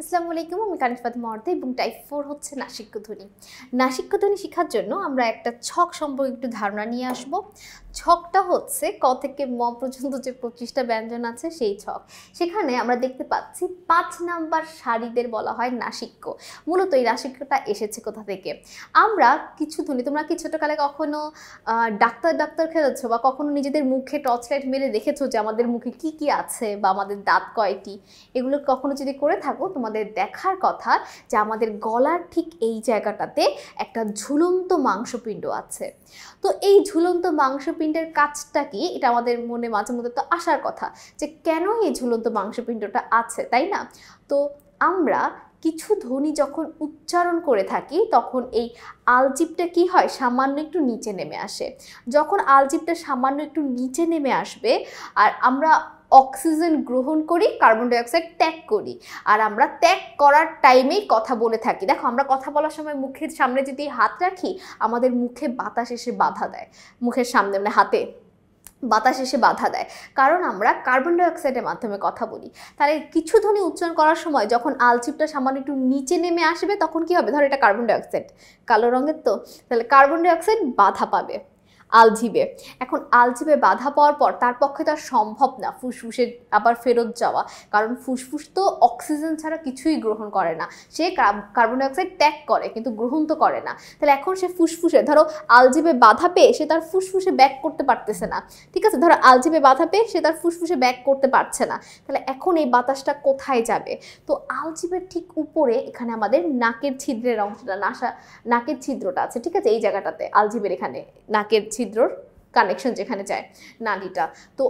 আসসালামু আলাইকুম, আমি কানিজ ফাতেমা অর্থে এবং টাইপ 4 হচ্ছে নাসিক্য ধ্বনি। নাসিক্য ধ্বনি শেখার জন্য আমরা একটা ছক সম্পর্কে একটু ধারণা নিয়ে আসব। ছকটা হচ্ছে ক থেকে ম পর্যন্ত যে 25টা ব্যঞ্জন আছে সেই ছক। সেখানে আমরা দেখতে পাচ্ছি 5 নাম্বার সারিদের বলা হয় নাসিক্য। মূলত এই নাসিক্যটা এসেছে কোথা থেকে? আমরা কিছু ধ্বনি, তোমরা কি ছোটোকালে কখনো ডাক্তার খেলেছো বা কখনো নিজেদের মুখে টর্চ লাইট মেরে দেখেছো যে আমাদের মুখে কি কি আছে বা আমাদের দাঁত কয়টি? এগুলো কখনো যদি করে থাকো তোমাদের দেখার কথা যে আমাদের গলার ঠিক এই জায়গাটাতে একটা ঝুলন্ত মাংসপিণ্ড আছে। তো এই ঝুলন্ত মাংসপিণ্ডের কাজটা কি, এটা আমাদের মনে মাঝে মধ্যে তো আসার কথা যে কেন এই ঝুলন্ত মাংসপিণ্ডটা আছে, তাই না? তো আমরা কিছু ধ্বনি যখন উচ্চারণ করে থাকি তখন এই আলজিভটা কি হয়, সামান্য একটু নিচে নেমে আসে। যখন আলজিভটা সামান্য একটু নিচে নেমে আসবে আর আমরা অক্সিজেন গ্রহণ করি, কার্বন ডাইঅক্সাইড ত্যাগ করি, আর আমরা ত্যাগ করার টাইমেই কথা বলে থাকি। দেখো, আমরা কথা বলার সময় মুখের সামনে যদি হাত রাখি আমাদের মুখে বাতাস এসে বাধা দেয়, মুখের সামনে মানে হাতে বাতাস এসে বাধা দেয়, কারণ আমরা কার্বন ডাইঅক্সাইডের মাধ্যমে কথা বলি। তাহলে কিছু ধ্বনি উচ্চারণ করার সময় যখন আলজিভটা সামান্য একটু নিচে নেমে আসবে তখন কি হবে, ধরো এটা কার্বন ডাইঅক্সাইড, কালো রঙের, তো তাহলে কার্বন ডাইঅক্সাইড বাধা পাবে আলজিভে। এখন আলজিভে বাধা পাওয়ার পর তার পক্ষে তো আর সম্ভব না ফুসফুসে আবার ফেরত যাওয়া, কারণ ফুসফুস তো অক্সিজেন ছাড়া কিছুই গ্রহণ করে না, সে কার্বন ডাইঅক্সাইড ত্যাগ করে কিন্তু গ্রহণ তো করে না। তাহলে এখন সে ফুসফুসে, ধরো আলজিভে বাধা পেয়ে সে তার ফুসফুসে ব্যাক করতে পারতেছে না, ঠিক আছে, ধরো আলজিভে বাধা পেয়ে সে তার ফুসফুসে ব্যাক করতে পারছে না, তাহলে এখন এই বাতাসটা কোথায় যাবে? তো আলজিভের ঠিক উপরে এখানে আমাদের নাকের ছিদ্রের অংশটা, নাকের ছিদ্রটা আছে, ঠিক আছে, এই জায়গাটাতে আলজিভের এখানে নাকের ছিদ্রর কানেকশন যেখানে যায় নালীটা, তো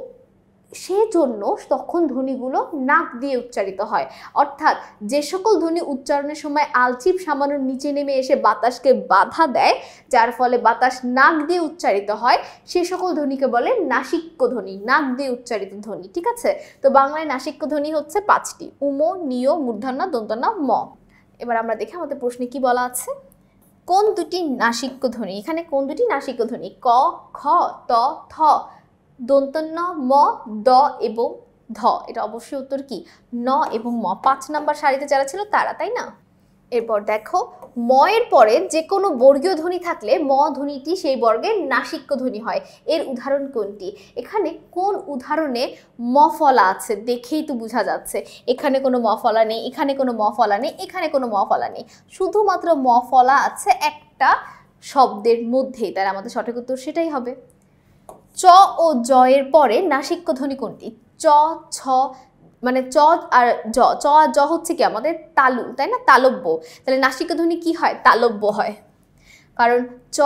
সেজন্য তখন ধ্বনিগুলো নাক দিয়ে উচ্চারিত হয়। অর্থাৎ যে সকল ধ্বনি উচ্চারণের সময় আলজিভ সামান্য নিচে নেমে এসে বাতাসকে বাধা দেয়, যার ফলে বাতাস নাক দিয়ে উচ্চারিত হয়, সে সকল ধ্বনিকে বলে নাসিক্য ধ্বনি, নাক দিয়ে উচ্চারিত ধ্বনি, ঠিক আছে। তো বাংলায় নাসিক্য ধ্বনি হচ্ছে 5টি: উম, নিয়, মূর্ধন্য, দন্তন্য, ম। এবার আমরা দেখি আমাদের প্রশ্নে কি বলা আছে। কোন দুটি নাসিক্য ধ্বনি, এখানে কোন দুটি নাসিক্য ধ্বনি? ক, খ, ত, থ, দন্তন্য, ম, দ এবং ধ। এটা অবশ্যই উত্তর কি, ন এবং ম। 5 নাম্বার সারিতে যারা ছিল তারা, তাই না? এরপর দেখো, ম এর পরে যে কোনো বর্গীয় ধ্বনি থাকলে ম ধ্বনিটি সেই বর্গের নাসিক্য ধ্বনি হয়। এর উদাহরণ কোনটি? এখানে কোন উদাহরণে ম ফলা আছে দেখেই তো বোঝা যাচ্ছে। এখানে কোনো ম ফলা নেই, এখানে কোনো ম ফলা নেই, এখানে কোনো ম ফলা নেই, শুধুমাত্র ম ফলা আছে একটা শব্দের মধ্যেই, তাহলে আমাদের সঠিক উত্তর সেটাই হবে। চ ও জ এর পরে নাসিক্য ধ্বনি কোনটি? চ, ছ, মানে চ আর জ, চ আর জ হচ্ছে কি আমাদের তালু, তাই না, তালব্য। তাহলে নাসিক্য ধ্বনি কি হয়? তালব্য হয়, কারণ চ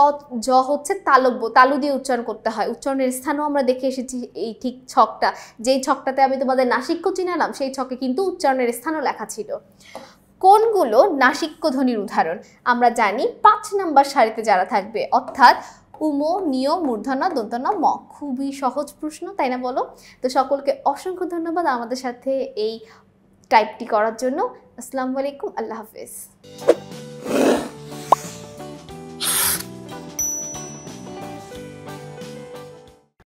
জ হচ্ছে তালব্য, তালু দিয়ে উচ্চারণ করতে হয়। উচ্চারণের স্থানও আমরা দেখে এসেছি এই ঠিক ছকটা, যেই ছকটাতে আমি তোমাদের নাসিক্য চিনালাম সেই ছকে কিন্তু উচ্চারণের স্থানও লেখা ছিল। কোনগুলো নাসিক্য ধ্বনির উদাহরণ? আমরা জানি 5 নাম্বার সারিতে যারা থাকবে, অর্থাৎ উম, নিয়, মূর্ধন্য, দন্তন্য, ম। খুবই সহজ প্রশ্ন, তাই না বলো? তো সকলকে অসংখ্য ধন্যবাদ আমাদের সাথে এই টাইপটি করার জন্য। আসসালামু আলাইকুম, আল্লাহ হাফেজ।